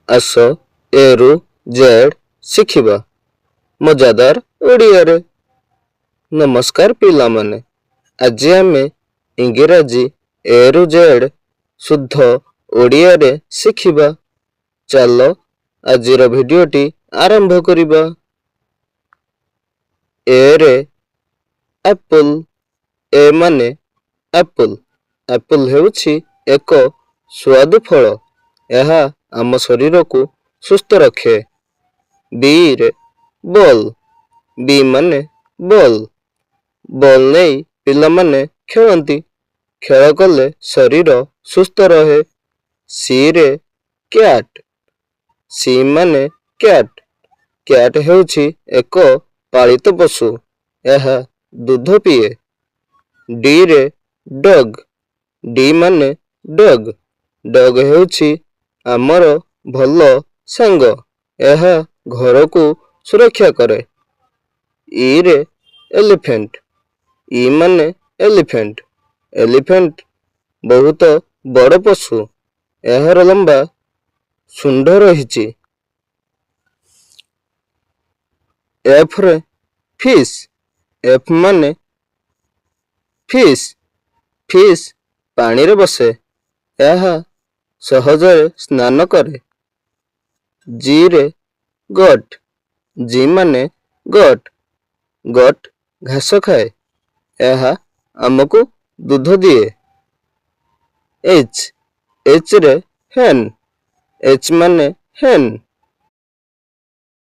ଆସ ଏରୁ ଜେଡ୍ ଶିଖିବା ମଜାଦାର ଓଡ଼ିଆରେ। ନମସ୍କାର ପିଲାମାନେ, ଆଜି ଆମେ ଇଂରାଜୀ ଏରୁ ଜେଡ୍ ଶୁଦ୍ଧ ଓଡ଼ିଆରେ ଶିଖିବା। ଚାଲ ଆଜିର ଭିଡ଼ିଓଟି ଆରମ୍ଭ କରିବା। ଏରେ ଆପଲ୍। ଏ ମାନେ ଆପଲ୍। ଆପଲ୍ ହେଉଛି ଏକ ସୁଆଦୁ ଫଳ। ଏହା ଆମ ଶରୀରକୁ ସୁସ୍ଥ ରଖେ। ବିରେ ବଲ୍। ବି ମାନେ ବଲ୍। ବଲ୍ ନେଇ ପିଲାମାନେ ଖେଳନ୍ତି। ଖେଳ କଲେ ଶରୀର ସୁସ୍ଥ ରହେ। ସିରେ କ୍ୟାଟ୍। ସି ମାନେ କ୍ୟାଟ୍। କ୍ୟାଟ୍ ହେଉଛି ଏକ ପାଳିତ ପଶୁ। ଏହା ଦୁଧ ପିଏ। ଡିରେ ଡଗ୍। ଡି ମାନେ ଡଗ୍। ଡଗ୍ ହେଉଛି ଆମର ଭଲ ସାଙ୍ଗ। ଏହା ଘରକୁ ସୁରକ୍ଷା କରେ। ଇରେ ଏଲିଫେଣ୍ଟ। ଇ ମାନେ ଏଲିଫେଣ୍ଟ। ଏଲିଫେଣ୍ଟ ବହୁତ ବଡ଼ ପଶୁ। ଏହାର ଲମ୍ବା ଶୁଣ୍ଢ ରହିଛି। ଏଫରେ ଫିସ୍। ଏଫ୍ ମାନେ ଫିସ୍। ଫିସ୍ ପାଣିରେ ବସେ। ଏହା ସହଜରେ ସ୍ନାନ କରେ। ଜିରେ ଗଟ୍। ଜି ମାନେ ଗଟ୍। ଗଟ୍ ଘାସ ଖାଏ। ଏହା ଆମକୁ ଦୁଧ ଦିଏ। ଏଚ୍। ଏଚ୍ ରେ ହେନ୍। ଏଚ୍ ମାନେ ହେନ୍।